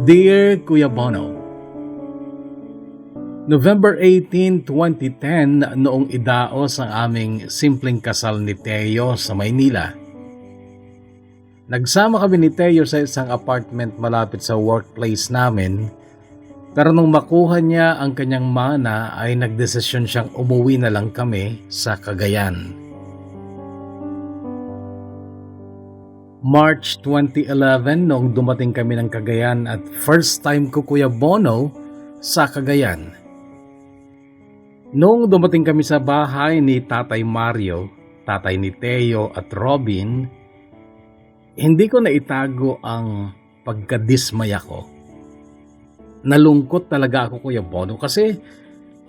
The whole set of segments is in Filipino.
Dear Kuya Bono, November 18, 2010 noong idaos ang aming simpleng kasal ni Teo sa Maynila. Nagsama kami ni Teo sa isang apartment malapit sa workplace namin, pero nung makuha niya ang kanyang mana ay nagdesisyon siyang umuwi na lang kami sa Cagayan. March 2011 noong dumating kami ng Cagayan at first time ko Kuya Bono sa Cagayan. Noong dumating kami sa bahay ni Tatay Mario, tatay ni Teo at Robin, hindi ko na itago ang pagkadismaya ko. Nalungkot talaga ako Kuya Bono kasi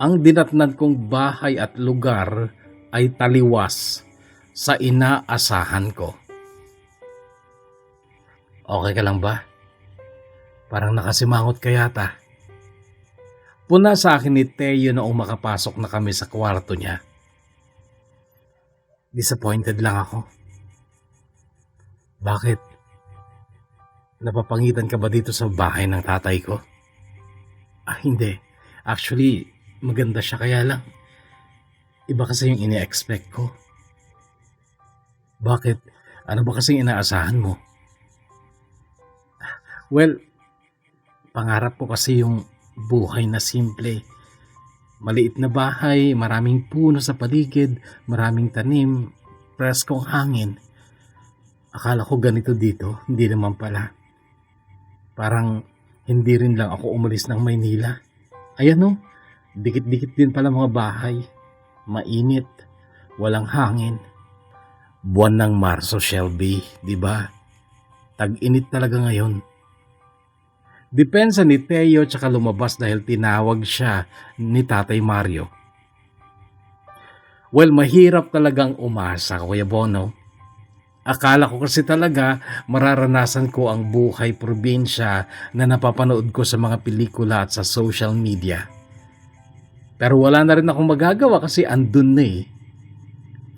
ang dinatnan kong bahay at lugar ay taliwas sa inaasahan ko. Okay ka lang ba? Parang nakasimangot ka yata. Puna sa akin ni Teo noong makapasok na kami sa kwarto niya. Disappointed lang ako. Bakit? Napapangitan ka ba dito sa bahay ng tatay ko? Hindi. Actually, maganda siya kaya lang. Iba kasi yung ine-expect ko. Bakit? Ano ba kasing inaasahan mo? Well, pangarap ko kasi yung buhay na simple. Maliit na bahay, maraming puno sa paligid, maraming tanim, preskong hangin. Akala ko ganito dito, hindi naman pala. Parang hindi rin lang ako umalis ng Maynila. Ayan o, dikit-dikit din pala mga bahay. Mainit, walang hangin. Buwan ng Marso, Shelby, di ba? Tag-init talaga ngayon. Depensa ni Teo tsaka lumabas dahil tinawag siya ni Tatay Mario. Well, mahirap talagang umasa, Kuya Bono. Akala ko kasi talaga mararanasan ko ang buhay probinsya na napapanood ko sa mga pelikula at sa social media. Pero wala na rin akong magagawa kasi andun na eh.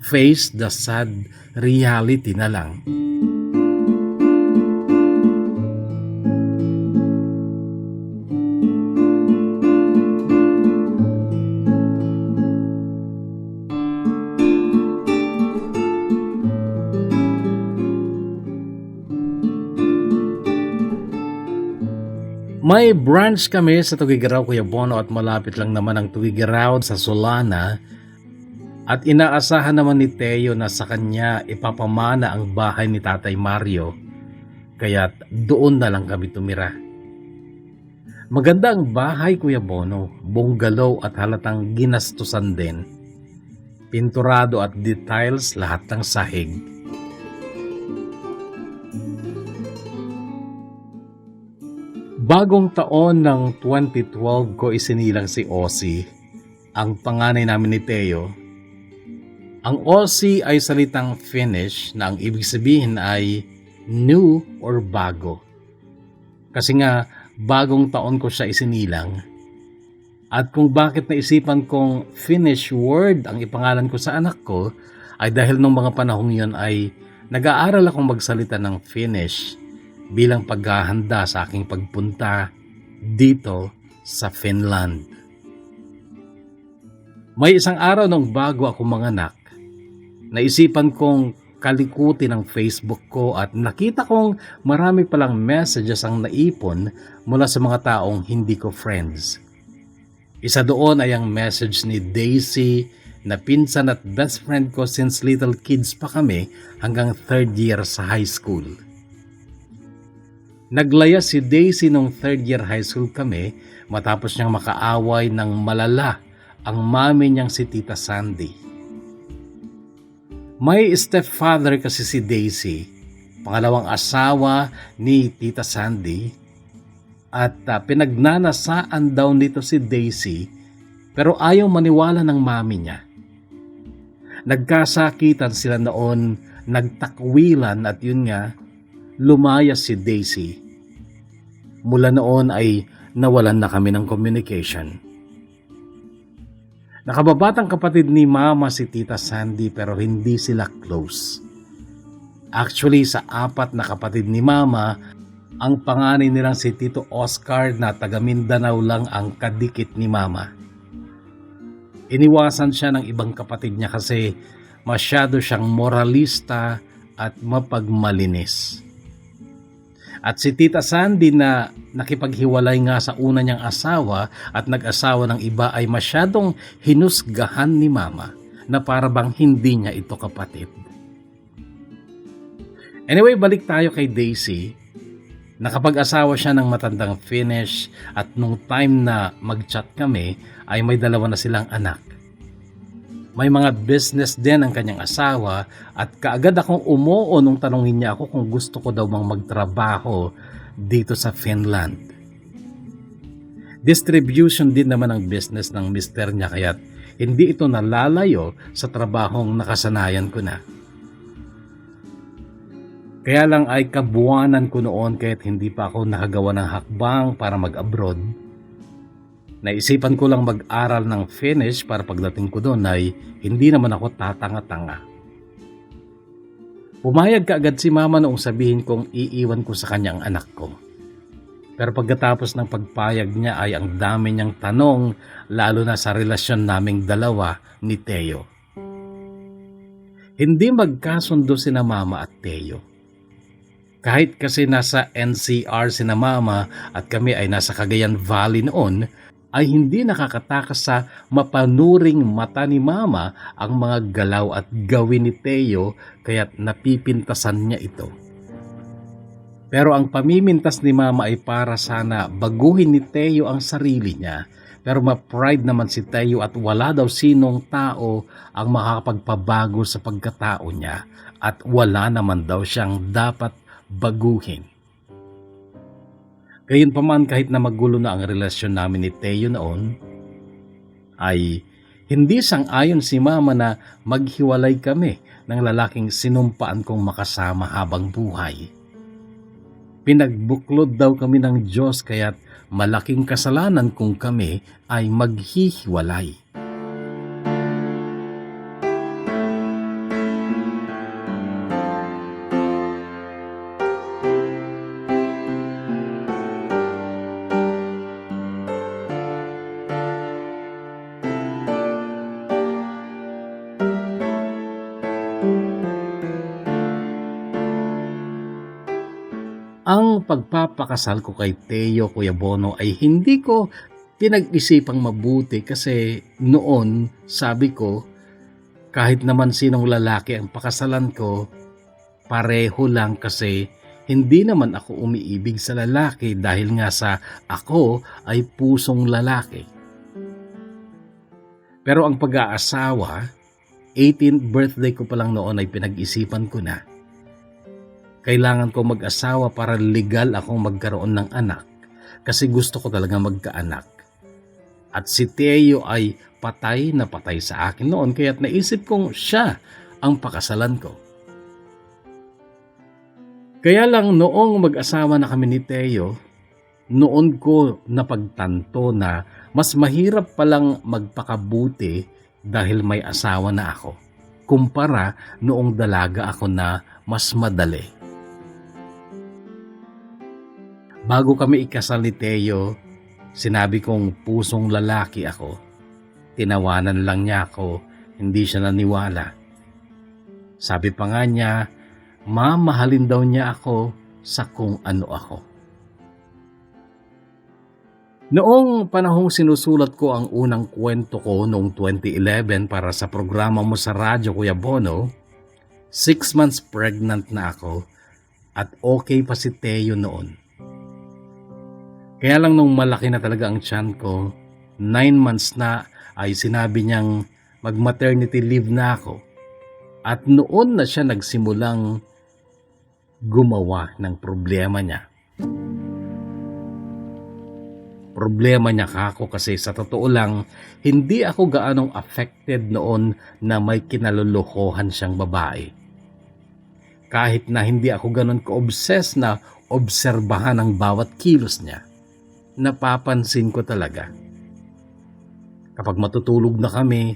Face the sad reality na lang. May branch kami sa Tugigaraw, Kuya Bono, at malapit lang naman ang Tugigaraw sa Solana. At inaasahan naman ni Teo na sa kanya ipapamana ang bahay ni Tatay Mario. Kaya doon na lang kami tumira. Maganda ang bahay, Kuya Bono. Bungalow at halatang ginastusan din. Pinturado at details lahat ng sahig. Bagong taon ng 2012 ko isinilang si Ozzy, ang panganay namin ni Teo. Ang Ozzy ay salitang Finnish na ang ibig sabihin ay new or bago. Kasi nga, bagong taon ko siya isinilang. At kung bakit naisipan kong Finnish word ang ipangalan ko sa anak ko, ay dahil nung mga panahong yun ay nag-aaral akong magsalita ng Finnish bilang paghahanda sa aking pagpunta dito sa Finland. May isang araw nung bago ako manganak, naisipan kong kalikutin ang Facebook ko at nakita kong marami palang messages ang naipon mula sa mga taong hindi ko friends. Isa doon ay ang message ni Daisy na pinsan at best friend ko since little kids pa kami hanggang third year sa high school. Naglaya si Daisy nung third year high school kami matapos niyang makaaway ng malala ang mami niyang si Tita Sandy. May stepfather kasi si Daisy, pangalawang asawa ni Tita Sandy, at pinagnanasaan daw nito si Daisy pero ayaw maniwala ng mami niya. Nagkasakitan sila noon, nagtakwilan at yun nga, lumayas si Daisy. Mula noon ay nawalan na kami ng communication. Nakababatang kapatid ni Mama si Tita Sandy pero hindi sila close. Actually, sa 4 na kapatid ni Mama, Ang panganay nilang si Tito Oscar na taga Mindanao lang ang kadikit ni Mama. Iniwasan siya ng ibang kapatid niya kasi masyado siyang moralista at mapagmalinis. At si Tita Sandy na nakipaghiwalay nga sa una niyang asawa at nag-asawa ng iba ay masyadong hinusgahan ni Mama na para bang hindi niya ito kapatid. Anyway, balik tayo kay Daisy. Nakapag-asawa siya ng matandang Finnish at nung time na mag-chat kami ay may dalawa na silang anak. May mga business din ang kanyang asawa at kaagad akong umuo nung tanongin niya ako kung gusto ko daw bang magtrabaho dito sa Finland. Distribution din naman ang business ng mister niya kaya hindi ito nalalayo sa trabahong nakasanayan ko na. Kaya lang ay kabuwanan ko noon kahit hindi pa ako nakagawa ng hakbang para mag-abroad. Naisipan ko lang mag-aral ng Finnish para pagdating ko doon ay hindi naman ako tatanga-tanga. Pumayag kaagad si Mama noong sabihin kong iiwan ko sa kanya ang anak ko. Pero pagkatapos ng pagpayag niya ay ang dami niyang tanong lalo na sa relasyon naming dalawa ni Teo. Hindi magkasundo sina Mama at Teo. Kahit kasi nasa NCR sina Mama at kami ay nasa Cagayan Valley noon, ay hindi nakakatakas sa mapanuring mata ni Mama ang mga galaw at gawin ni Teo kaya't napipintasan niya ito. Pero ang pamimintas ni Mama ay para sana baguhin ni Teo ang sarili niya. Pero ma-pride naman si Teo at wala daw sinong tao ang makakapagpabago sa pagkatao niya at wala naman daw siyang dapat baguhin. Gayunpaman kahit na magulo na ang relasyon namin ni Teo noon, ay hindi sang-ayon si Mama na maghiwalay kami ng lalaking sinumpaan kong makasama habang buhay. Pinagbuklod daw kami ng Diyos kaya't malaking kasalanan kung kami ay maghihiwalay. Ang pagpapakasal ko kay Teo, Kuya Bono, ay hindi ko pinag-isipang mabuti kasi noon sabi ko kahit naman sinong lalaki ang pakasalan ko, pareho lang kasi hindi naman ako umiibig sa lalaki dahil nga sa ako ay pusong lalaki. Pero ang pag-aasawa, 18th birthday ko pa lang noon ay pinag-isipan ko na. Kailangan ko mag-asawa para legal akong magkaroon ng anak kasi gusto ko talaga magkaanak. At si Teo ay patay na patay sa akin noon kaya't naisip kong siya ang pakasalan ko. Kaya lang noong mag-asawa na kami ni Teo, noon ko napagtanto na mas mahirap palang magpakabuti dahil may asawa na ako kumpara noong dalaga ako na mas madali. Bago kami ikasal ni Teo, sinabi kong pusong lalaki ako. Tinawanan lang niya ako, hindi siya naniwala. Sabi pa nga niya, mamahalin daw niya ako sa kung ano ako. Noong panahong sinusulat ko ang unang kwento ko noong 2011 para sa programa mo sa radyo, Kuya Bono, 6 months pregnant na ako at okay pa si Teo noon. Kaya lang nung malaki na talaga ang tiyan ko, 9 months na ay sinabi niyang mag-maternity leave na ako. At noon na siya nagsimulang gumawa ng problema niya. Problema niya kako kasi sa totoo lang, hindi ako gaanong affected noon na may kinalulukohan siyang babae. Kahit na hindi ako ganon ka-obsess na obserbahan ang bawat kilos niya. Napapansin ko talaga. Kapag matutulog na kami,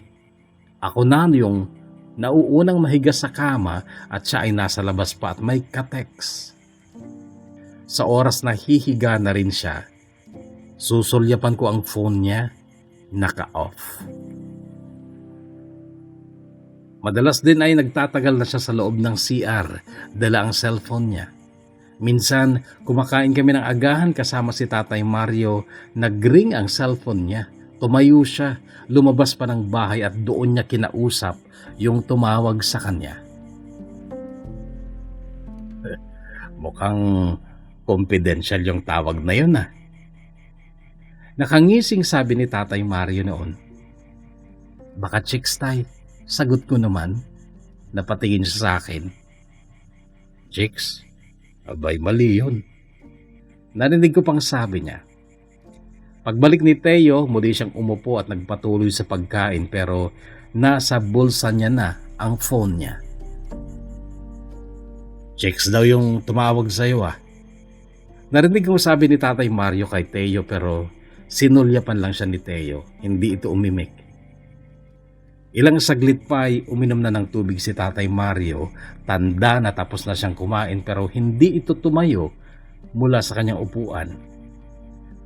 ako na yung nauunang mahiga sa kama at siya ay nasa labas pa at may kateks. Sa oras na hihiga na rin siya, susulyapan ko ang phone niya, naka-off. Madalas din ay nagtatagal na siya sa loob ng CR, dala ang cellphone niya. Minsan, kumakain kami ng agahan kasama si Tatay Mario, nag-ring ang cellphone niya. Tumayo siya, lumabas pa ng bahay at doon niya kinausap yung tumawag sa kanya. Mukhang confidential yung tawag na yun ah. Nakangising sabi ni Tatay Mario noon. Baka chicks tay, sagot ko naman. Napatingin siya sa akin. Chicks? Abay mali yun. Narinig ko pang sabi niya. Pagbalik ni Teo, muli siyang umupo at nagpatuloy sa pagkain pero nasa bulsa niya na ang phone niya. Chicks daw yung tumawag sa'yo ah. Narinig ko sabi ni Tatay Mario kay Teo pero sinulyapan lang siya ni Teo, hindi ito umimik. Ilang saglit pa ay uminom na ng tubig si Tatay Mario, tanda na tapos na siyang kumain pero hindi ito tumayo mula sa kanyang upuan.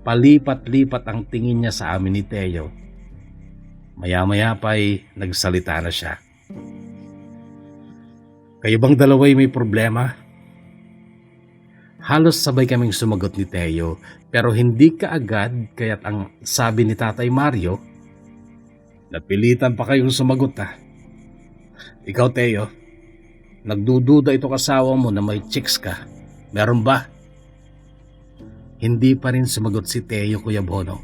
Palipat-lipat ang tingin niya sa amin ni Teo. Maya-maya pa ay nagsalita na siya. Kayo bang dalawa'y may problema? Halos sabay kaming sumagot ni Teo pero hindi kaagad kaya't ang sabi ni Tatay Mario, napilitan pa kayong sumagot ah. Ikaw Teo, nagdududa ito kasawa mo na may chicks ka. Meron ba? Hindi pa rin sumagot si Teo, Kuya Bono.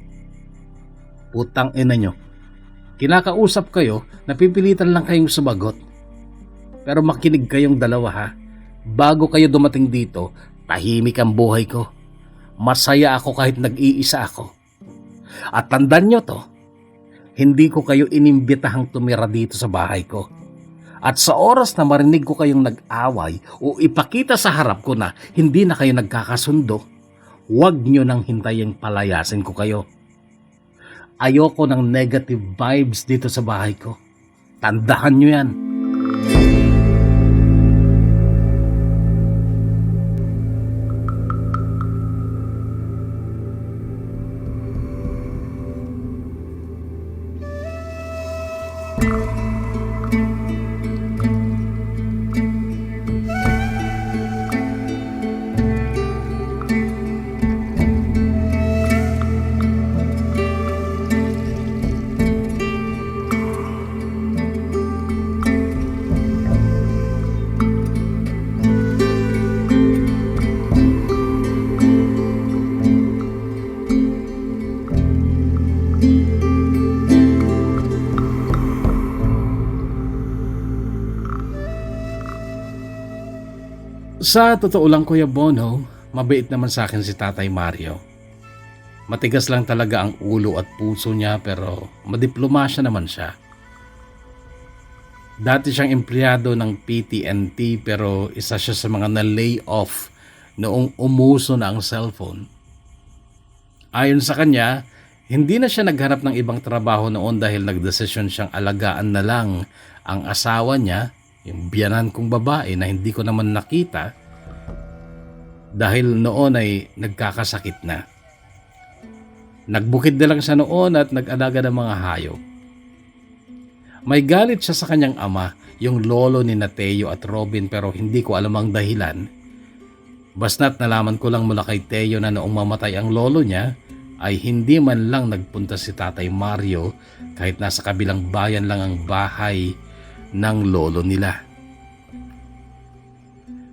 Putang ina nyo. Kinakausap kayo, napipilitan lang kayong sumagot. Pero makinig kayong dalawa ha. Bago kayo dumating dito, tahimik ang buhay ko. Masaya ako kahit nag-iisa ako. At tandaan nyo to, hindi ko kayo inimbitahang tumira dito sa bahay ko. At sa oras na marinig ko kayong nag-away o ipakita sa harap ko na hindi na kayo nagkakasundo, huwag nyo nang hintayang palayasin ko kayo. Ayoko ng negative vibes dito sa bahay ko. Tandaan nyo yan. Sa totoo lang Kuya Bono, mabait naman sa akin si Tatay Mario. Matigas lang talaga ang ulo at puso niya pero madiplomasya naman siya. Dati siyang empleyado ng PTNT pero isa siya sa mga na-lay off noong umuso na ang cellphone. Ayon sa kanya, hindi na siya naghanap ng ibang trabaho noon dahil nagdesisyon siyang alagaan na lang ang asawa niya, yung biyanan kong babae na hindi ko naman nakita dahil noon ay nagkakasakit na. Nagbukid na lang siya noon at nag-alaga ng mga hayop. May galit siya sa kanyang ama, yung lolo ni Teo at Robin pero hindi ko alam ang dahilan. Basta't nalaman ko lang mula kay Teo na noong mamatay ang lolo niya ay hindi man lang nagpunta si Tatay Mario kahit nasa kabilang bayan lang ang bahay ng lolo nila.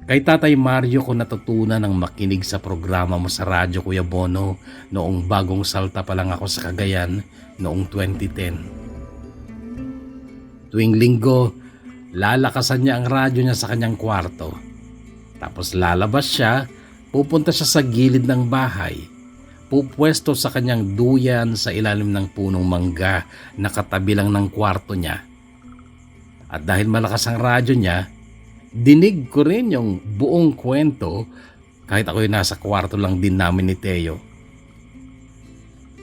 Kay Tatay Mario ko natutunan ng makinig sa programa mo sa radyo Kuya Bono noong bagong salta pa lang ako sa Cagayan noong 2010. Tuwing linggo, lalakasan niya ang radyo niya sa kanyang kwarto. Tapos lalabas siya, pupunta siya sa gilid ng bahay. Pupwesto sa kanyang duyan sa ilalim ng punong mangga na katabi lang ng kwarto niya. At dahil malakas ang radyo niya, dinig ko rin yung buong kwento kahit ako'y nasa kwarto lang din namin ni Teo.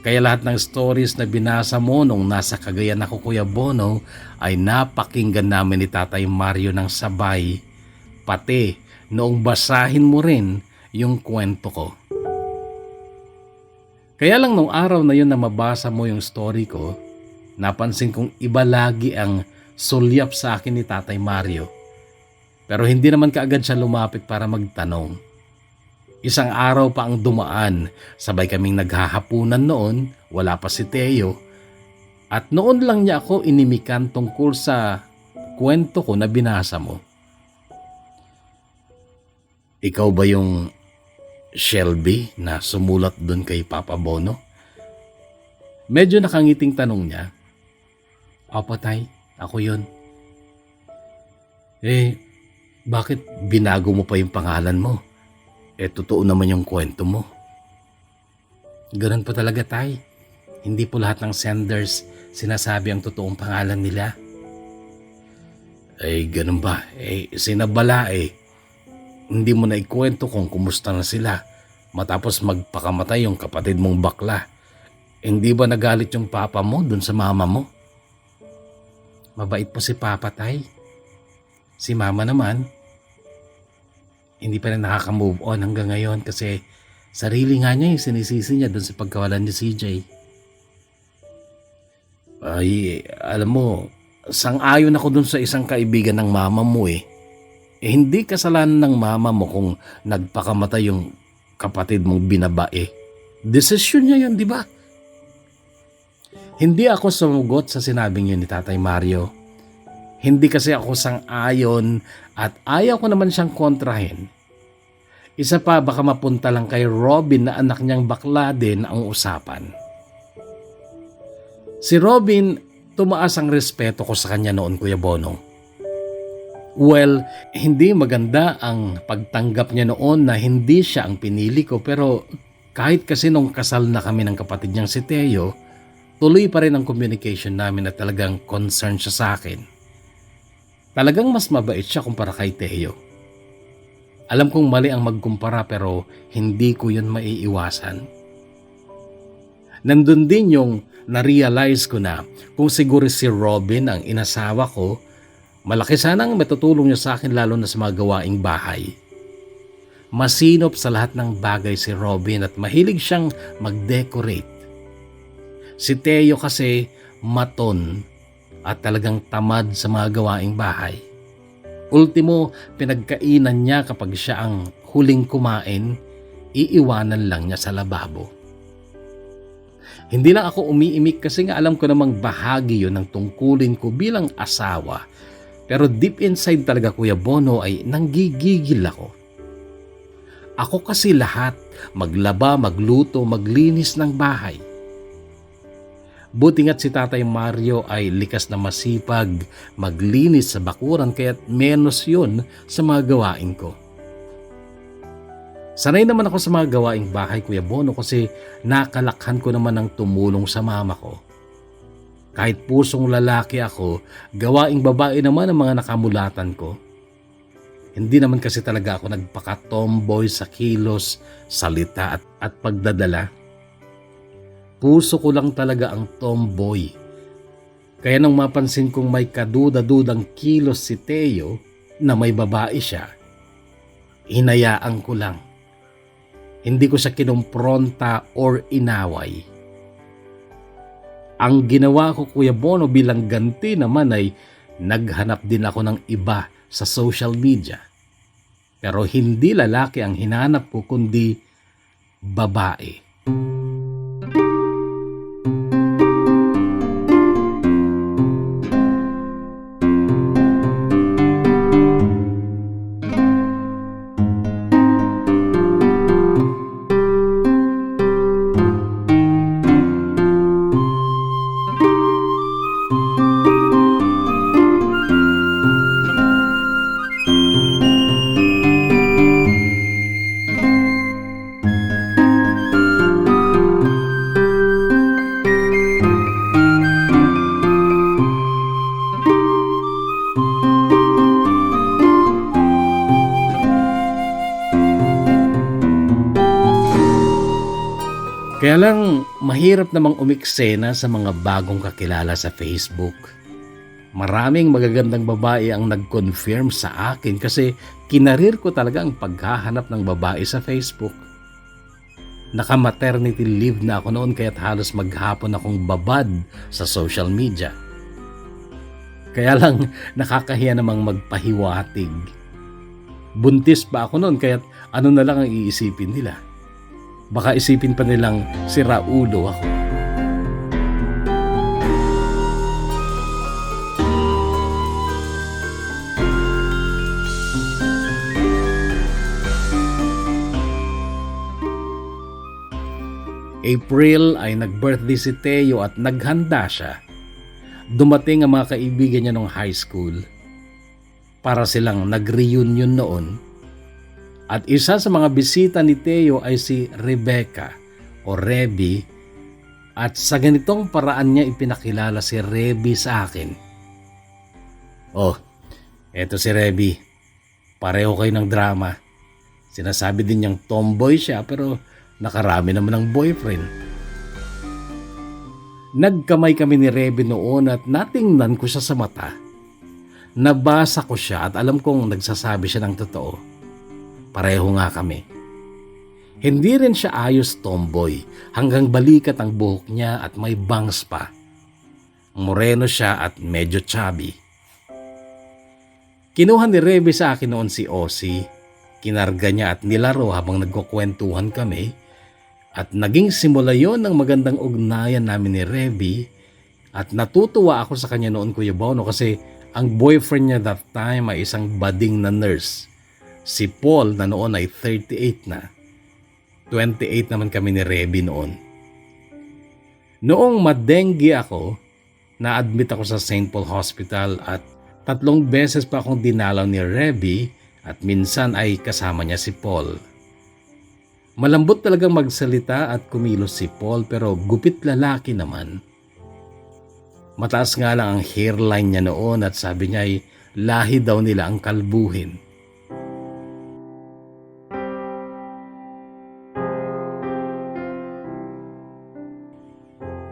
Kaya lahat ng stories na binasa mo nung nasa Cagayan ako Kuya Bono ay napakinggan namin ni Tatay Mario ng sabay. Pati noong basahin mo rin yung kwento ko. Kaya lang nung araw na yun na mabasa mo yung story ko, napansin kong iba lagi ang sulyap sa akin ni Tatay Mario. Pero hindi naman kaagad siya lumapit para magtanong. Isang araw pa ang dumaan, sabay kaming naghahapunan noon, wala pa si Teo. At noon lang niya ako inimikan tungkol sa kwento ko na binasa mo. Ikaw ba yung Shelby na sumulat doon kay Papa Bono? Medyo nakangiting tanong niya. Opo tay, ako yun. Bakit binago mo pa yung pangalan mo? Totoo naman yung kwento mo. Ganun po talaga tay. Hindi po lahat ng senders sinasabi ang totoong pangalan nila. Ganun ba? Sinabala Hindi mo na ikwento kung kumusta na sila matapos magpakamatay yung kapatid mong bakla. Hindi ba nagalit yung papa mo dun sa mama mo? Mabait po si Papa tay. Si mama naman, hindi pa rin nakaka-move on hanggang ngayon kasi sarili nga niya yung sinisisi niya dun sa pagkawalan ni CJ. Alam mo, sang-ayon ako dun sa isang kaibigan ng mama mo hindi kasalanan ng mama mo kung nagpakamatay yung kapatid mong binabae. Desisyon niya yun, di ba? Hindi ako sumugot sa sinabing yun ni Tatay Mario. Hindi kasi ako sang-ayon at ayaw ko naman siyang kontrahin. Isa pa, baka mapunta lang kay Robin na anak niyang bakla din ang usapan. Si Robin, tumaas ang respeto ko sa kanya noon, Kuya Bono. Well, hindi maganda ang pagtanggap niya noon na hindi siya ang pinili ko, pero kahit kasi nung kasal na kami ng kapatid niyang si Teo, tuloy pa rin ang communication namin at talagang concern siya sa akin. Talagang mas mabait siya kumpara kay Teo. Alam kong mali ang magkumpara pero hindi ko yun maiiwasan. Nandun din yung na-realize ko na kung siguro si Robin ang inasawa ko, malaki sanang matutulong niya sa akin lalo na sa mga gawaing bahay. Masinop sa lahat ng bagay si Robin at mahilig siyang mag-decorate. Si Teo kasi maton at talagang tamad sa mga gawaing bahay. Ultimo, pinagkainan niya kapag siya ang huling kumain, iiwanan lang niya sa lababo. Hindi lang ako umiimik kasi nga alam ko namang bahagi yun ng tungkulin ko bilang asawa. Pero deep inside talaga, Kuya Bono, ay nanggigigil ako. Ako kasi lahat, maglaba, magluto, maglinis ng bahay. Buti nga't si Tatay Mario ay likas na masipag maglinis sa bakuran kaya't menos yun sa mga gawain ko. Sanay naman ako sa mga gawaing bahay, Kuya Bono, kasi nakalakhan ko naman ng tumulong sa mama ko. Kahit pusong lalaki ako, gawaing babae naman ang mga nakamulatan ko. Hindi naman kasi talaga ako nagpaka-tomboy sa kilos, salita at pagdadala. Puso ko lang talaga ang tomboy. Kaya nang mapansin kong may kaduda-dudang kilos si Teo na may babae siya, hinayaan ko lang. Hindi ko siya kinumpronta or inaway. Ang ginawa ko, Kuya Bono, bilang ganti naman ay naghanap din ako ng iba sa social media. Pero hindi lalaki ang hinanap ko kundi babae. Kaya lang, mahirap namang umiksena sa mga bagong kakilala sa Facebook. Maraming magagandang babae ang nag-confirm sa akin kasi kinarir ko talaga ang paghahanap ng babae sa Facebook. Naka-maternity leave na ako noon kaya't halos maghapon akong babad sa social media. Kaya lang nakakahiya namang magpahiwatig. Buntis pa ako noon kaya't ano na lang ang iisipin nila. Baka isipin pa nilang si Raulo ako. April ay nag-birthday si Teo at naghanda siya. Dumating ang mga kaibigan niya nung high school. Para silang nag-reunion noon. At isa sa mga bisita ni Teo ay si Rebecca o Reby. At sa ganitong paraan niya ipinakilala si Reby sa akin. Oh, eto si Reby. Pareho kayo ng drama. Sinasabi din niyang tomboy siya pero nakarami naman ng boyfriend. Nagkamay kami ni Reby noon at natingnan ko siya sa mata. Nabasa ko siya at alam kong nagsasabi siya ng totoo. Pareho nga kami. Hindi rin siya ayos tomboy hanggang balikat ang buhok niya at may bangs pa. Moreno siya at medyo chubby. Kinuha ni Reby sa akin noon si Ozzy. Kinarga niya at nilaro habang nagkukwentuhan kami. At naging simula yon ng magandang ugnayan namin ni Reby. At natutuwa ako sa kanya noon, Kuya Bono, kasi ang boyfriend niya that time ay isang budding na nurse. Si Paul na noon ay 38 na. 28 naman kami ni Reby noon. Noong madenggi ako, na-admit ako sa St. Paul Hospital at 3 beses pa akong dinalaw ni Reby at minsan ay kasama niya si Paul. Malambot talagang magsalita at kumilos si Paul pero gupit lalaki naman. Mataas nga lang ang hairline niya noon at sabi niya ay lahi daw nila ang kalbuhin.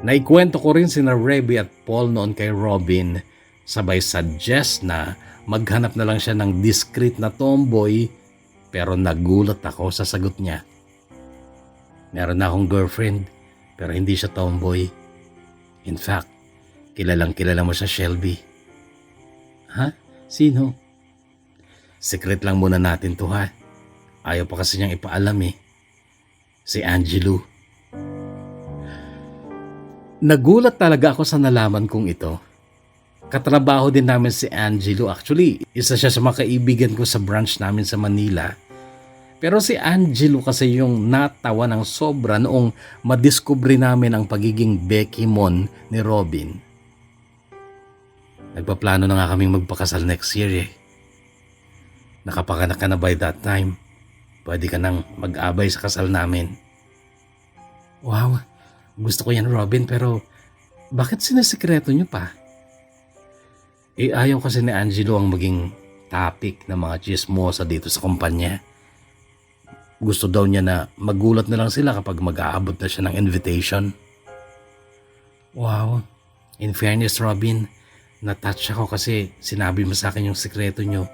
Naikwento ko rin sina Reby at Paul noon kay Robin, sabay suggest na maghanap na lang siya ng discreet na tomboy, pero nagulat ako sa sagot niya. Meron na akong girlfriend pero hindi siya tomboy. In fact, kilalang kilala mo siya, Shelby. Ha? Sino? Secret lang muna natin to, ha? Ayaw pa kasi niyang ipaalam eh. Si Angelo. Nagulat talaga ako sa nalaman kong ito. Katrabaho din namin si Angelo. Actually, isa siya sa mga kaibigan ko sa branch namin sa Manila. Pero si Angelo kasi yung natawa ng sobra noong madiskubre namin ang pagiging Becky Mon ni Robin. Nagpaplano na nga kaming magpakasal next year eh. Nakapanganak ka na by that time. Pwede ka nang mag-abay sa kasal namin. Wow, gusto ko yan, Robin, pero bakit sinasikreto niyo pa? Eh ayaw kasi ni Angelo ang maging topic ng mga chismosa dito sa kumpanya. Gusto daw niya na magulat na lang sila kapag mag-aabot na siya ng invitation. Wow, in fairness, Robin, na-touch ako kasi sinabi mo sa akin yung sikreto niyo.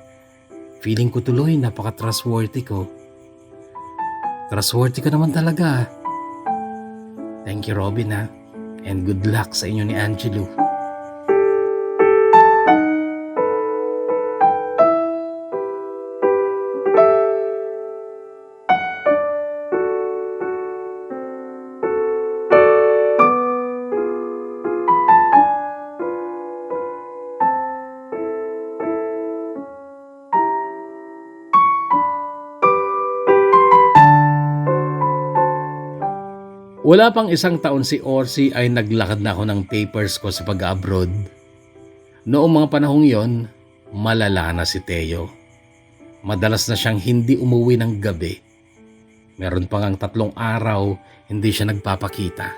Feeling ko tuloy napaka-trustworthy ko. Trustworthy ka naman talaga. Thank you, Robin, ha? And good luck sa inyo ni Angelo. Wala pang 1 taon si Orsi ay naglakad na ako ng papers ko sa pag-abroad. Noong mga panahong yon, malala na si Teo. Madalas na siyang hindi umuwi ng gabi. Meron pang ang 3 araw hindi siya nagpapakita.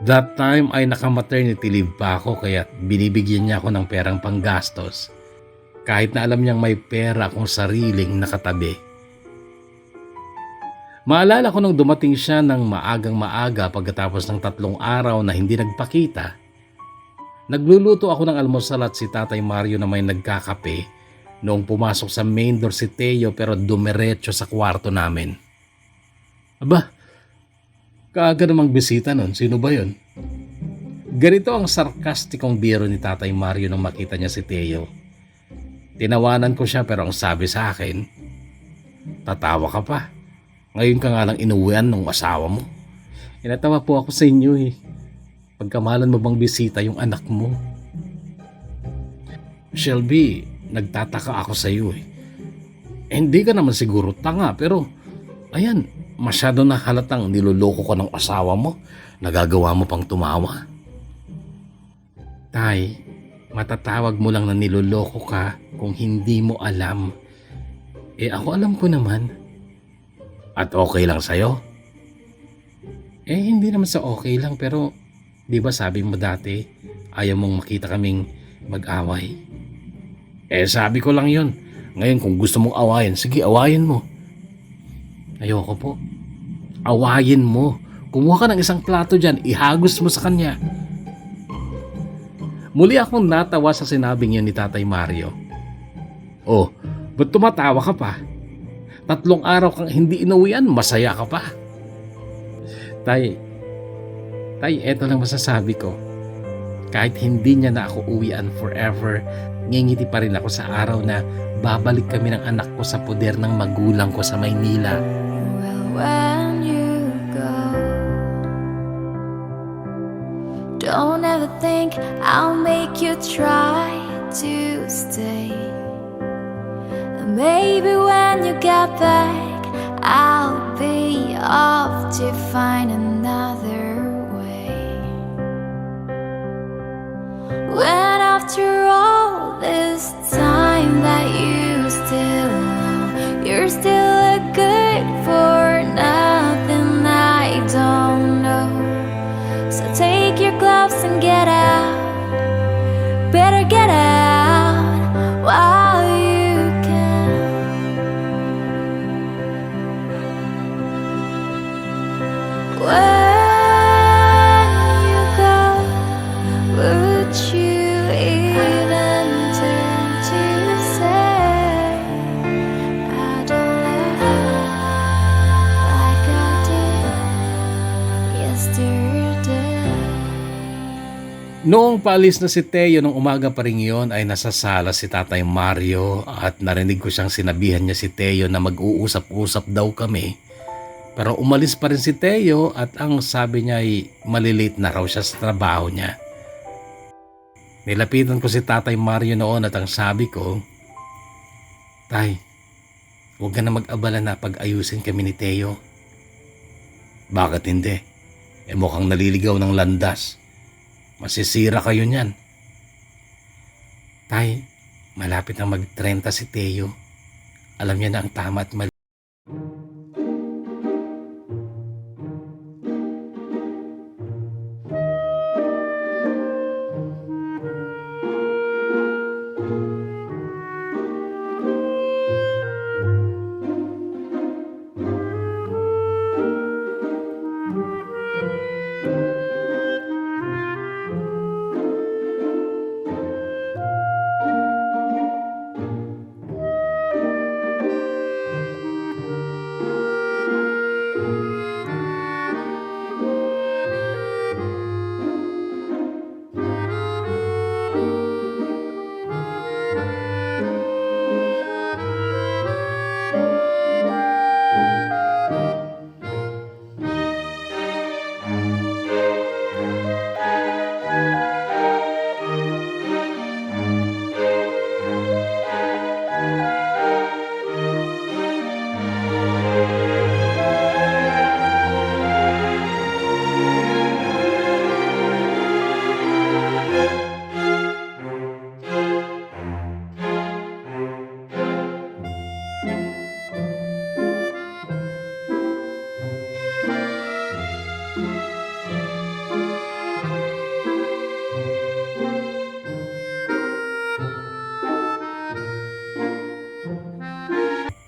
That time ay naka-maternity leave pa ako kaya binibigyan niya ako ng perang panggastos. Kahit na alam niyang may pera akong sariling nakatabi. Maalala ko nung dumating siya ng maagang-maaga pagkatapos ng 3 araw na hindi nagpakita. Nagluluto ako ng almusal at si Tatay Mario na may nagkakape. Noong pumasok sa main door si Teo pero dumiretso sa kwarto namin. Aba, kaaga namang bisita nun. Sino ba yun? Ganito ang sarkastikong biro ni Tatay Mario nang makita niya si Teo. Tinawanan ko siya pero ang sabi sa akin, tatawa ka pa. Ngayon ka nga lang inuwian ng asawa mo. Inatawa po ako sa inyo eh. Pagkamalan mo bang bisita yung anak mo? Shelby, nagtataka ako sa iyo eh. Hindi ka naman siguro tanga pero ayan, masyado na halatang niloloko ko ng asawa mo. Nagagawa mo pang tumawa. Tay, matatawag mo lang na niloloko ka kung hindi mo alam. Eh ako alam ko naman. At okay lang sa'yo? Eh hindi naman sa okay lang pero di ba sabi mo dati ayaw mong makita kaming mag-away? Eh sabi ko lang yun. Ngayon kung gusto mong awayin, sige awayin mo. Ayoko po. Awayin mo. Kumuha ka ng isang plato dyan, ihagos mo sa kanya. Muli akong natawa sa sinabing yun ni Tatay Mario. Oh, ba't tumatawa ka pa? 3 araw kang hindi inuwian, masaya ka pa. Tay, eto lang masasabi ko. Kahit hindi niya na ako uwian forever, ngingiti pa rin ako sa araw na babalik kami ng anak ko sa poder ng magulang ko sa Maynila. Well, when you go, don't ever think I'll make you try to stay. And maybe when you get back, I'll be off to find another way. When after all this time that you're still a good for nothing I don't know. So take your gloves and get out. Better get out while you can. When you go, would you even turn to say I don't love you like I did yesterday? Noong paalis na si Teo nung umaga pa rin yun ay nasa sala si Tatay Mario at narinig ko siyang sinabihan niya si Teo na mag-uusap-usap daw kami. Pero umalis pa rin si Teo at ang sabi niya ay malilate na raw siya sa trabaho niya. Nilapitan ko si Tatay Mario noon at ang sabi ko, Tay, huwag ka na mag-abala na pag-ayusin kami ni Teo. Bakit hindi? Eh mukhang naliligaw ng landas. Masisira kayo niyan. Tay, malapit na mag-30 si Teo. Alam niya na ang tama at mali.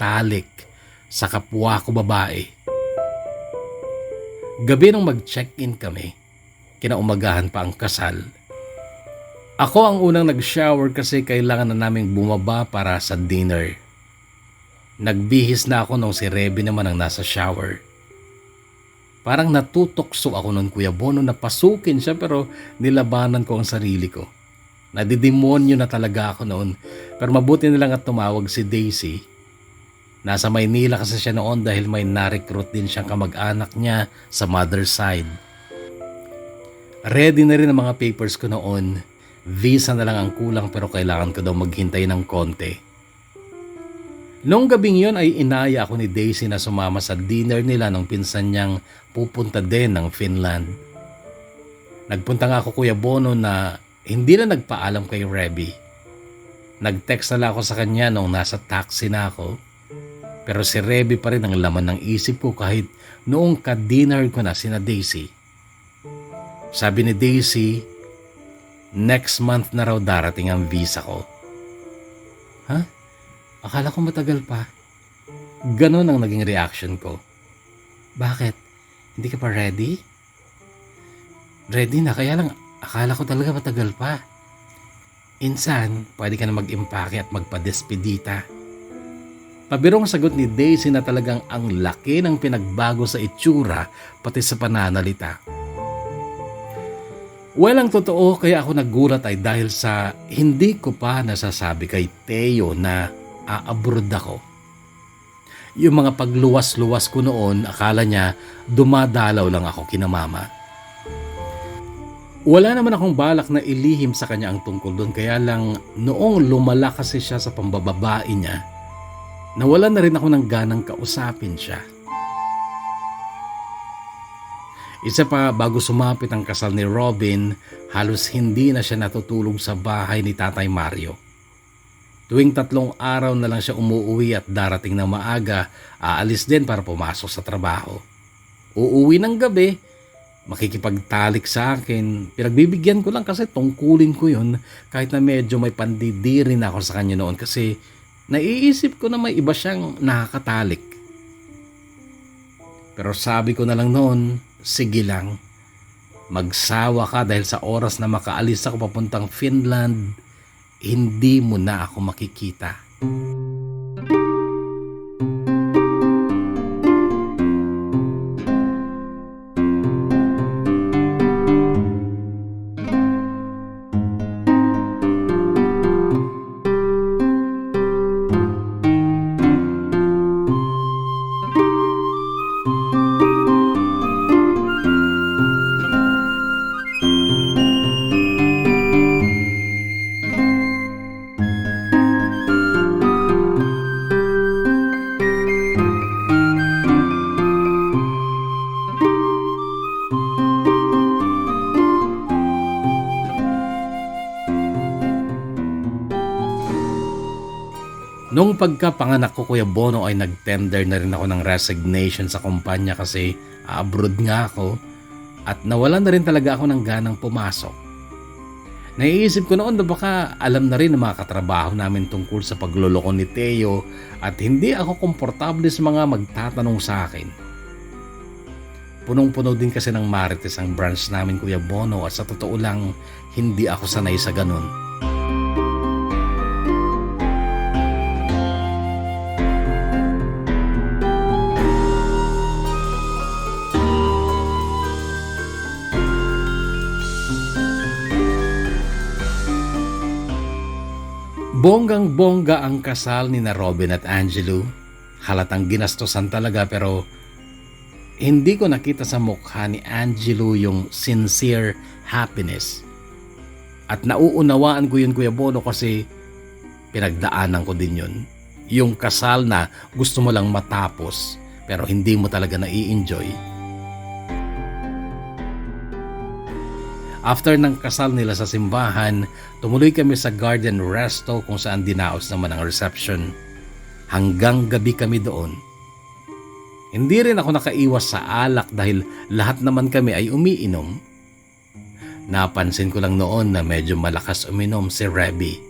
Talik sa kapwa ko babae. Gabi nung mag-check-in kami, kinaumagahan pa ang kasal. Ako ang unang nag-shower kasi kailangan na naming bumaba para sa dinner. Nagbihis na ako nung si Reby naman ang nasa shower. Parang natutokso ako nun, Kuya Bono, na pasukin siya pero nilabanan ko ang sarili ko. Nadidemonyo na talaga ako noon. Pero mabuti na lang at tumawag si Daisy. Nasa Maynila kasi siya noon dahil may na-recruit din siyang kamag-anak niya sa mother side. Ready na rin ang mga papers ko noon. Visa na lang ang kulang pero kailangan ko daw maghintay ng konti. Noong gabing yon ay inaya ako ni Daisy na sumama sa dinner nila nung pinsan niyang pupunta din ng Finland. Nagpunta nga ako, Kuya Bono, na hindi na nagpaalam kay Reby. Nag-text na lang ako sa kanya nung nasa taxi na ako. Pero si Reby pa rin ang laman ng isip ko kahit noong ka-dinner ko na sina Daisy. Sabi ni Daisy, next month na raw darating ang visa ko. Ha? Akala ko matagal pa. Ganon ang naging reaction ko. Bakit? Hindi ka pa ready? Ready na, kaya lang akala ko talaga matagal pa. Insan, pwede ka na mag-impake at magpadespedita. Pabirong sagot ni Daisy na talagang ang laki ng pinagbago sa itsura pati sa pananalita. Ang totoo kaya ako nagulat ay dahil sa hindi ko pa nasasabi kay Teo na a-abroad ako. Yung mga pagluwas-luwas ko noon, akala niya dumadalaw lang ako kina mama. Wala naman akong balak na ilihim sa kanya ang tungkol doon, kaya lang noong lumala kasi siya sa pambababae niya, nawalan na rin ako ng ganang kausapin siya. Isa pa, bago sumapit ang kasal ni Robin, halos hindi na siya natutulog sa bahay ni Tatay Mario. Tuwing 3 araw na lang siya umuwi at darating ng maaga, aalis din para pumasok sa trabaho. Uuwi ng gabi, makikipagtalik sa akin. Pinagbibigyan ko lang kasi tungkulin ko yun kahit na medyo may pandidiri na ako sa kanya noon kasi naiisip ko na may iba siyang nakakatalik. Pero sabi ko na lang noon, sige lang. Magsawa ka dahil sa oras na makaalis ako papuntang Finland, hindi mo na ako makikita. Nung pagkapanganak ko, Kuya Bono, ay nag-tender na rin ako ng resignation sa kumpanya kasi abroad nga ako at nawalan na rin talaga ako ng ganang pumasok. Naiisip ko noon na baka alam na rin ng mga katrabaho namin tungkol sa pagloloko ni Teo at hindi ako komportable sa mga magtatanong sa akin. Punong-puno din kasi ng marites ang branch namin, Kuya Bono, at sa totoo lang hindi ako sanay sa ganun. Bonggang-bongga ang kasal ni na Robin at Angelo. Halatang ginastosan talaga pero hindi ko nakita sa mukha ni Angelo yung sincere happiness. At nauunawaan ko yun, Kuya Bono, kasi pinagdaanan ko din yun. Yung kasal na gusto mo lang matapos pero hindi mo talaga nai-enjoy. After ng kasal nila sa simbahan, tumuloy kami sa garden resto kung saan dinaos naman ang reception. Hanggang gabi kami doon. Hindi rin ako nakaiwas sa alak dahil lahat naman kami ay umiinom. Napansin ko lang noon na medyo malakas uminom si Reby.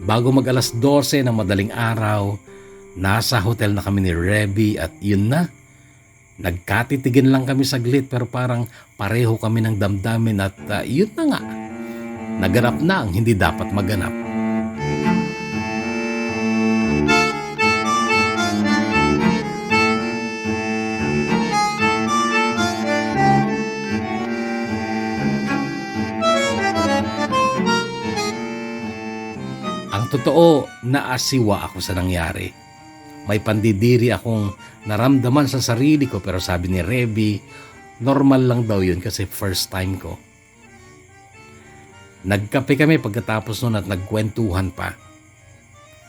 Bago mag 12:00 ng madaling araw, nasa hotel na kami ni Reby at yun na. Nagkatitigin lang kami saglit pero parang pareho kami ng damdamin at yun na nga. naganap na ang hindi dapat maganap. Ang totoo, naasiwa ako sa nangyari. May pandidiri akong naramdaman sa sarili ko, pero sabi ni Reby, normal lang daw yun kasi first time ko. Nagkape kami pagkatapos nun at nagkwentuhan pa.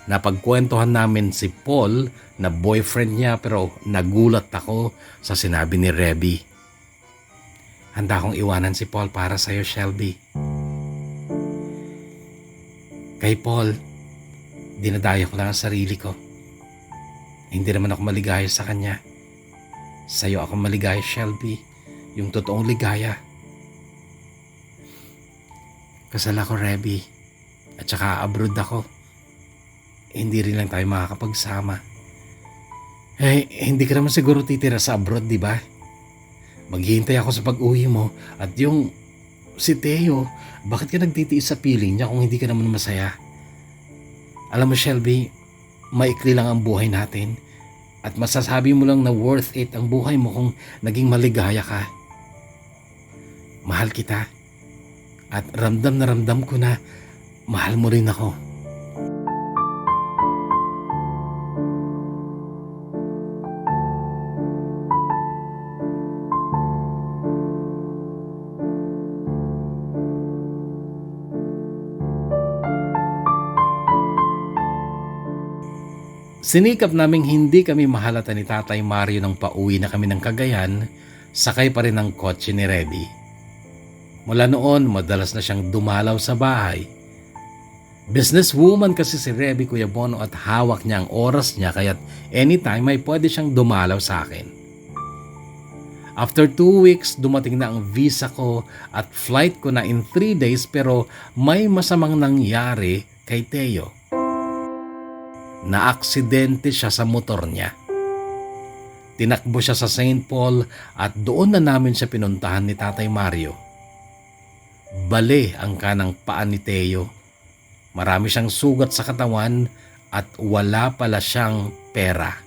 Napagkwentuhan namin si Paul na boyfriend niya, pero nagulat ako sa sinabi ni Reby. Handa akong iwanan si Paul para sa'yo, Shelby. Kay Paul, dinadaya ko lang ang sarili ko. Hindi naman ako maligaya sa kanya. Sa'yo ako maligaya, Shelby. Yung totoong ligaya. Kasal ako, Reby. At saka abroad ako. Hindi rin lang tayo makakapagsama. Eh, hindi ka naman siguro titira sa abroad, di ba? Maghihintay ako sa pag-uwi mo. At yung si Theo, bakit ka nagtitiis sa piling niya kung hindi ka naman masaya? Alam mo, Shelby, maikli lang ang buhay natin. At masasabi mo lang na worth it ang buhay mo kung naging maligaya ka. Mahal kita. At ramdam na ramdam ko na mahal mo rin ako. Sinikap naming hindi kami mahalata ni Tatay Mario nang pauwi na kami ng Cagayan, sakay pa rin ang kotse ni Reby. Mula noon, madalas na siyang dumalaw sa bahay. Businesswoman kasi si Reby, Kuya Bono, at hawak niya ang oras niya, kaya't anytime ay pwede siyang dumalaw sa akin. After 2 weeks, dumating na ang visa ko at flight ko na in 3 days, pero may masamang nangyari kay Theo. Naaksidente siya sa motor niya. Tinakbo siya sa St. Paul at doon na namin siya pinuntahan ni Tatay Mario. Bale ang kanang paa ni Theo. Marami siyang sugat sa katawan at wala pala siyang pera.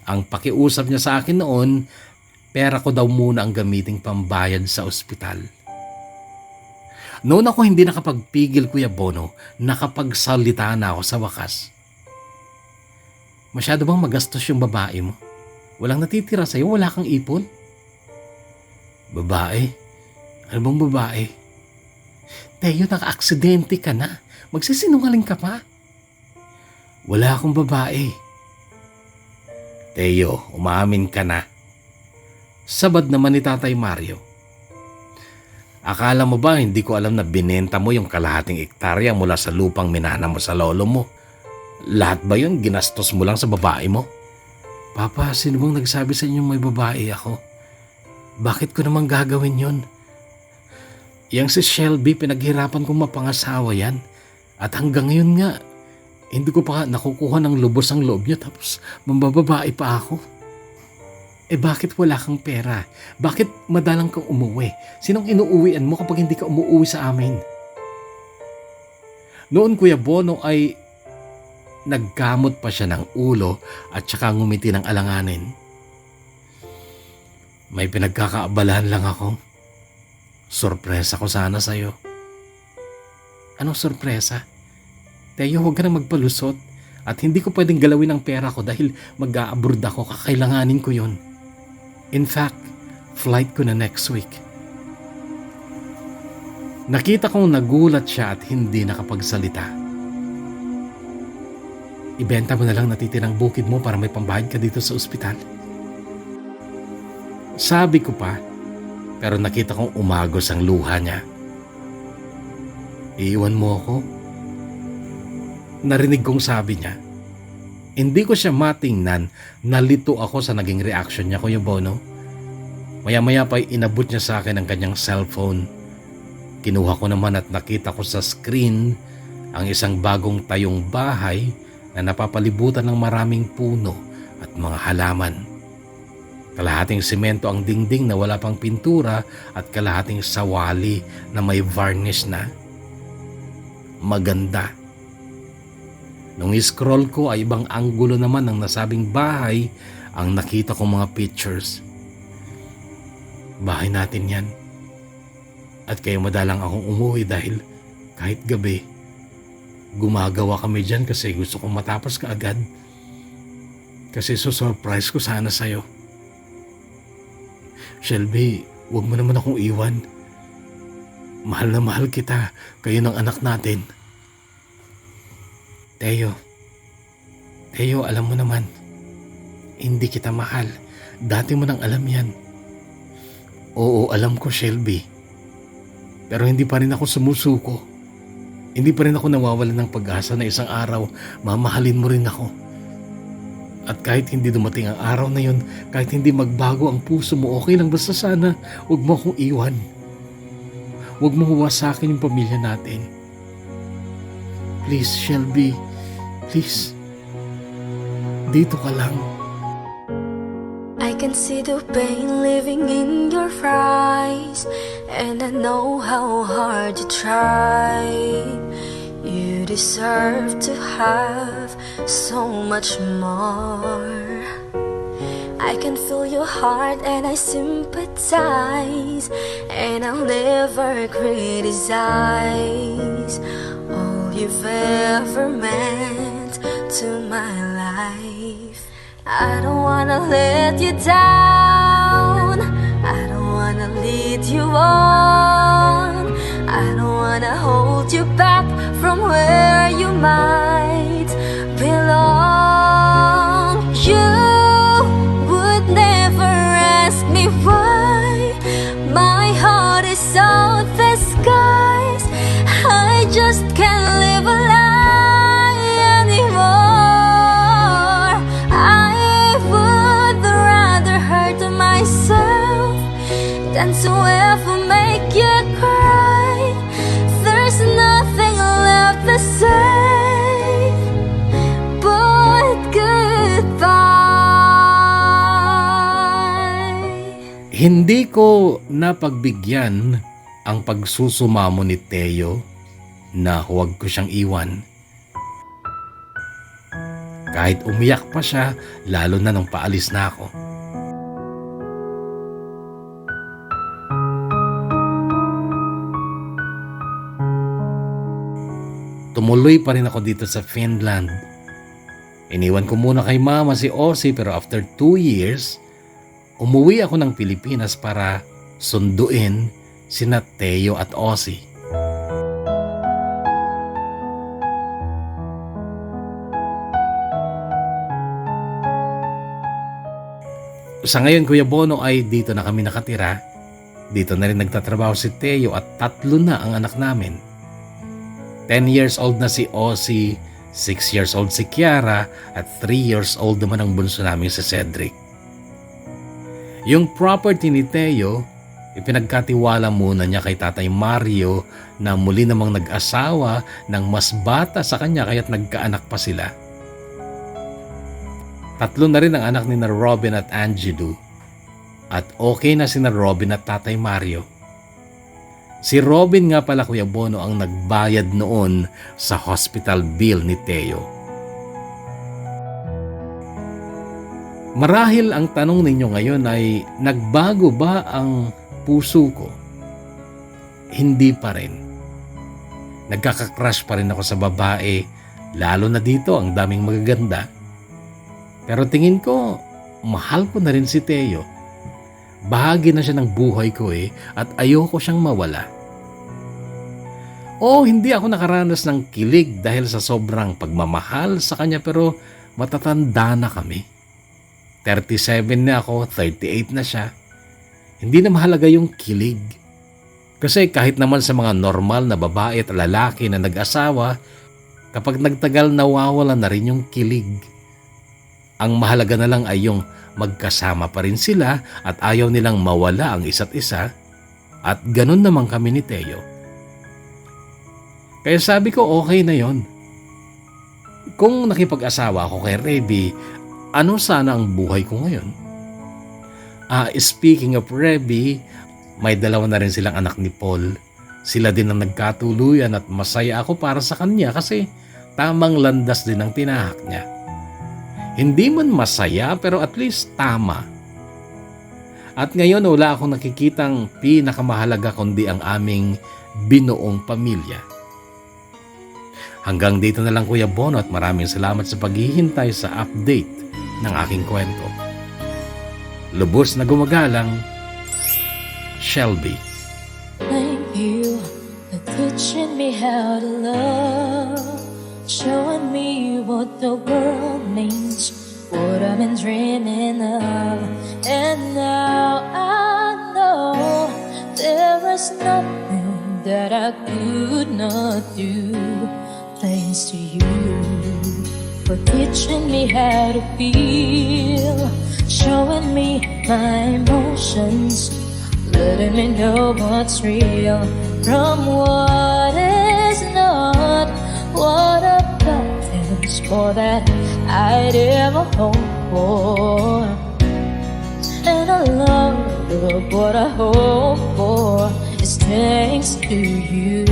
Ang pakiusap niya sa akin noon, pera ko daw muna ang gamiting pambayad sa ospital. Noon ako hindi nakapagpigil, Kuya Bono, nakapagsalita na ako sa wakas. Masyado bang magastos yung babae mo? Walang natitira sa'yo, wala kang ipon? Babae? Ano bang babae? Teo, naka-aksidente ka na. Magsisinungaling ka pa? Wala akong babae. Teo, umaamin ka na. Sabad naman ni Tatay Mario. Akala mo ba hindi ko alam na binenta mo yung kalahating ektarya mula sa lupang minana mo sa lolo mo? Lahat ba yun ginastos mo lang sa babae mo? Papa, sino bang nagsabi sa inyo may babae ako? Bakit ko naman gagawin yun? Yang si Shelby, pinaghirapan kong mapangasawa yan. At hanggang ngayon nga, hindi ko pa nakukuha ng lubos ang loob niya, tapos mambababae pa ako. Eh bakit wala kang pera? Bakit madalang kang umuwi? Sinong inuuwian mo kapag hindi ka umuwi sa amin? Noon, Kuya Bono, ay nagkamot pa siya ng ulo at saka ngumiti ng alanganin. May pinagkakaabalahan lang ako. Sorpresa ko sana sa'yo. Anong sorpresa? Teo, huwag ka na magpalusot. At hindi ko pwedeng galawin ang pera ko dahil mag-a-abroad ako, kakailanganin ko yun. In fact, flight ko na next week. Nakita kong nagulat siya at hindi nakapagsalita. Ibenta mo na lang natitirang bukid mo para may pambayad ka dito sa ospital. Sabi ko pa, pero nakita kong umagos ang luha niya. Iiwan mo ako? Narinig kong sabi niya. Hindi ko siya matingnan, nalito ako sa naging reaction niya, Kuya Bono. Maya-maya pa inabot niya sa akin ang kanyang cellphone. Kinuha ko naman at nakita ko sa screen ang isang bagong tayong bahay na napapalibutan ng maraming puno at mga halaman. Kalahating semento ang dingding na wala pang pintura at kalahating sawali na may varnish na. Maganda. Nung scroll ko ay ibang anggulo naman ng nasabing bahay ang nakita kong mga pictures. Bahay natin yan. At kaya madalang akong umuwi dahil kahit gabi, gumagawa kami dyan kasi gusto kong matapos kaagad. Kasi susurprise ko sana sa'yo. Shelby, huwag mo naman akong iwan. Mahal na mahal kita, kayo ng anak natin. Teo, alam mo naman, hindi kita mahal. Dati mo nang alam yan. Oo, alam ko, Shelby. Pero hindi pa rin ako sumusuko. Hindi pa rin ako nawawalan ng pag-asa na isang araw, mamahalin mo rin ako. At kahit hindi dumating ang araw na yun, kahit hindi magbago ang puso mo, okay lang basta sana, huwag mo akong iwan. Huwag mo huwasakin yung pamilya natin. Please, Shelby. Please. Dito ka lang. I can see the pain living in your eyes, and I know how hard you try. You deserve to have so much more. I can feel your heart and I sympathize, and I'll never criticize all you've ever meant to my life. I don't wanna let you down, I don't wanna lead you on, I don't wanna hold you back from where you might belong. You would never ask me why my heart is out the skies. I just can't live a lie anymore. I would rather hurt myself than to ever make you cry. There's nothing left to say but goodbye. Hindi ko napagbigyan ang pagsusumamo ni Teo na huwag ko siyang iwan. Kahit umiyak pa siya, lalo na nung paalis na ako. Tumuloy pa rin ako dito sa Finland. Iniwan ko muna kay mama si Ozzy, pero after 2 years, umuwi ako ng Pilipinas para sunduin sina Teo at Ozzy. Sa ngayon, Kuya Bono, ay dito na kami nakatira. Dito na rin nagtatrabaho si Teo at 3 na ang anak namin. 10 years old na si Ozzy, 6 years old si Kiara, at 3 years old naman ang bunso namin si Cedric. Yung property ni Teo, ipinagkatiwala muna niya kay Tatay Mario na muli namang nag-asawa ng mas bata sa kanya kaya't nagkaanak pa sila. 3 na rin ang anak ni na Robin at Angelo. At okay na si na Robin at Tatay Mario. Si Robin nga pala, Kuya Bono, ang nagbayad noon sa hospital bill ni Teo. Marahil ang tanong ninyo ngayon ay, nagbago ba ang puso ko? Hindi pa rin. Nagkaka-crush pa rin ako sa babae, lalo na dito ang daming magaganda. Pero tingin ko, mahal ko na rin si Teo. Bahagi na siya ng buhay ko at ayoko siyang mawala. Hindi ako nakaranas ng kilig dahil sa sobrang pagmamahal sa kanya, pero matatanda na kami. 37 na ako, 38 na siya. Hindi na mahalaga yung kilig. Kasi kahit naman sa mga normal na babae at lalaki na nag-asawa, kapag nagtagal nawawala na rin yung kilig. Ang mahalaga na lang ay yung magkasama pa rin sila at ayaw nilang mawala ang isa't isa, at ganun naman kami ni Teo. Kaya sabi ko okay na yon. Kung nakipag-asawa ako kay Reby, ano sana ang buhay ko ngayon? Speaking of Reby, may dalawa na rin silang anak ni Paul. Sila din ang nagkatuluyan at masaya ako para sa kanya kasi tamang landas din ang tinahak niya. Hindi man masaya pero at least tama. At ngayon wala akong nakikitang pinakamahalaga kundi ang aming binuong pamilya. Hanggang dito na lang Kuya Bono at maraming salamat sa paghihintay sa update ng aking kwento. Lubos na gumagalang, Shelby. Thank you for teaching me how to love, showing me what the world means, what I've been dreaming of. And now I know there is nothing that I could not do. Thanks to you for teaching me how to feel, showing me my emotions, letting me know what's real from what is not, what about is more that I'd ever hope for. And a lot of what I hope for is thanks to you.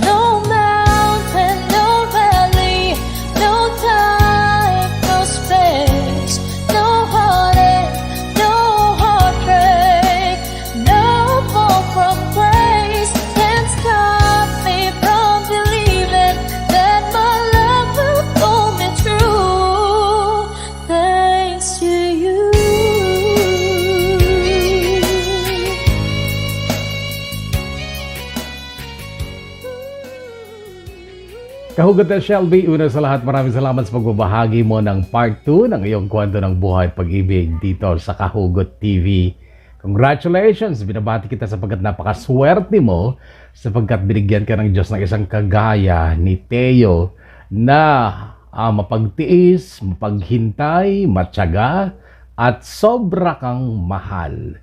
No mountain, no valley, no time, no space, no heartache, no heartbreak, no fall from grace can stop me from believing that my love will pull me through. Thanks to you. Kahugot na Shelby, una sa lahat maraming salamat sa pagbabahagi mo ng part 2 ng iyong kwento ng buhay at pag-ibig dito sa Kahugot TV. Congratulations! Binabati kita sapagkat napakaswerte mo sapagkat binigyan ka ng Diyos ng isang kagaya ni Teo na mapagtiis, mapaghintay, matyaga at sobra kang mahal.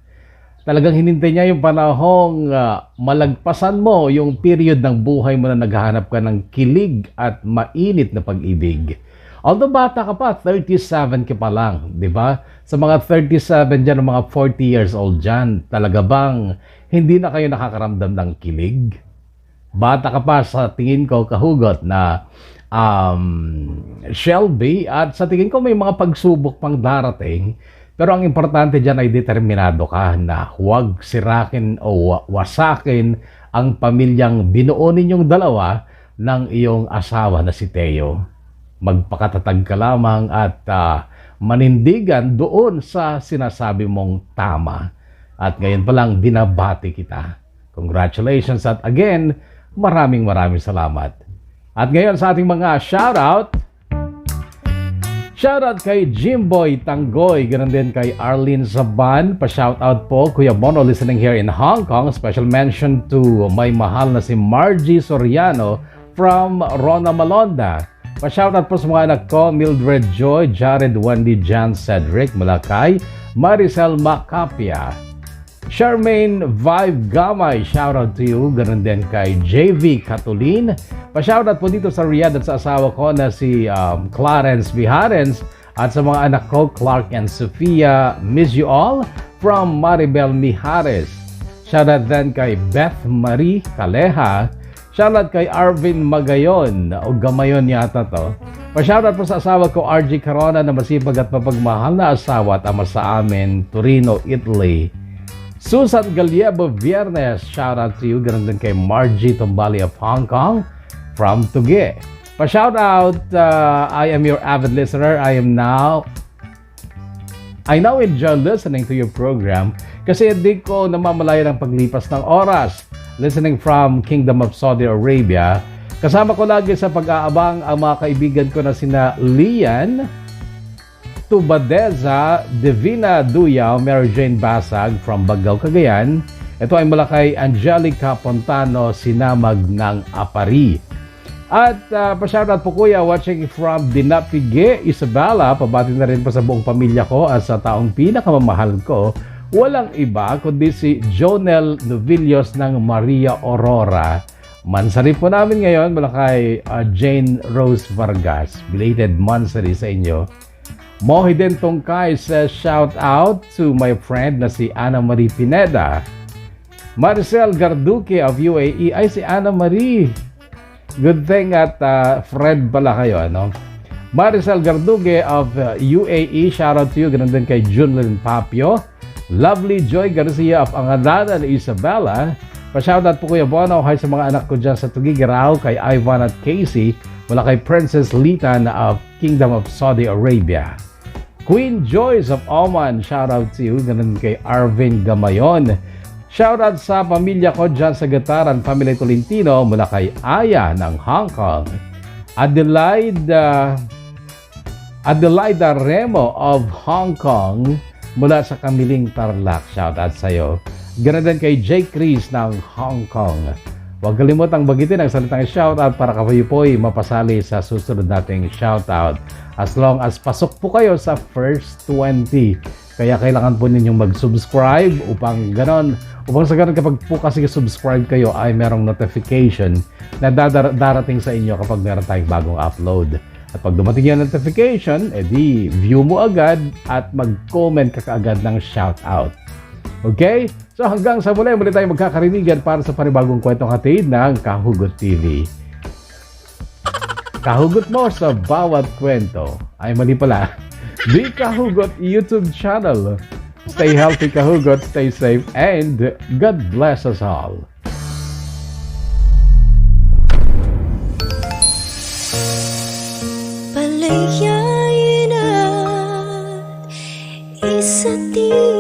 Talagang hinintay niya yung panahong malagpasan mo yung period ng buhay mo na naghahanap ka ng kilig at mainit na pag-ibig. Although bata ka pa, 37 ka pa lang, di ba? Sa mga 37 dyan, mga 40 years old dyan, talaga bang hindi na kayo nakakaramdam ng kilig? Bata ka pa sa tingin ko, Kahugot, na Shelby, at sa tingin ko may mga pagsubok pang darating. Pero ang importante dyan ay determinado ka na huwag sirakin o wasakin ang pamilyang binuo ninyong dalawa ng iyong asawa na si Teo. Magpakatatag ka lamang at manindigan doon sa sinasabi mong tama. At ngayon pa lang binabati kita. Congratulations at again, maraming salamat. At ngayon sa ating mga shoutout, shoutout kay Jimboy Tanggoy, ganun din kay Arlene Zaban, pa-shoutout po Kuya Bono listening here in Hong Kong. Special mention to my mahal na si Margie Soriano from Rona Malonda. Pa-shoutout po sa mga anak ko, Mildred Joy, Jared Wendy, Jan Cedric mula kay Maricel Macapia. Charmaine Vibe Gamay, shoutout to you. Ganun din kay JV Catulin. Pa-shoutout po dito sa Riyadh at sa asawa ko na si Clarence Viharens at sa mga anak ko, Clark and Sofia. Miss you all from Maribel Mijares. Shoutout din kay Beth Marie Caleja. Shoutout kay Arvin Magayon o Gamayon yata to. Pa-shoutout po sa asawa ko, RG Carona, na masipag at mapagmahal na asawa at ama sa amin, Torino, Italy. Susan Galiebo Viernes, shoutout to you. Ganun din kay Margie Tombali of Hong Kong from Tugue. Pa-shoutout, I am your avid listener. I now enjoy listening to your program kasi hindi ko namamalaya ng paglipas ng oras. Listening from Kingdom of Saudi Arabia. Kasama ko lagi sa pag-aabang ang mga kaibigan ko na sina Lian Tubadeza, Divina Duyaw, Mary Jane Basag from Bagao, Cagayan. Ito ay mula kay Angelica Pontano, Sinamag ng Apari. At pa-shoutout po kuya, watching from Dinapige, Isabela. Pabati na rin po sa buong pamilya ko at sa taong pinakamamahal ko. Walang iba kundi si Jonel Novillos ng Maria Aurora. Mansari po namin ngayon mula kay Jane Rose Vargas. Belated mansari sa inyo. Mohiden Tongkay says shout out to my friend na si Ana Marie Pineda. Maricel Garduque of UAE. Ay, si Ana Marie. Good thing at Fred pala kayo, ano? Maricel Garduque of UAE. Shout out to you. Ganun din kay Junlin Papio. Lovely Joy Garcia of Angadanan, Isabela. Pa-shoutout po Kuya Bono. Hi sa mga anak ko dyan sa Tugigaraw. Kay Ivan at Casey. Mula kay Princess Litan of Kingdom of Saudi Arabia. Queen Joyce of Oman. Shoutout to you. Ganun kay Arvin Gamayon. Shoutout sa pamilya ko dyan sa Gataran, Family Tolentino. Mula kay Aya ng Hong Kong. Adelaida Remo of Hong Kong. Mula sa Kamiling Tarlac. Shoutout sa iyo. Ganun din kay Jake Chris ng Hong Kong. Huwag kalimutang bagitin ang salitang shoutout para kayo po'y mapasali sa susunod nating shoutout. As long as pasok po kayo sa first 20. Kaya kailangan po ninyong mag-subscribe upang sa ganon kapag po kasi subscribe kayo ay merong notification na darating sa inyo kapag meron tayong bagong upload. At pag dumating yung notification, edi view mo agad at mag-comment ka kaagad ng shoutout. Okay? So hanggang sa muli tayo magkakarinigan para sa panibagong kwentong hatid ng Kahugot TV. Kahugot mo sa bawat kwento. Ay mali pala. The Kahugot YouTube channel. Stay healthy Kahugot, stay safe, and God bless us all. Palayain at isa't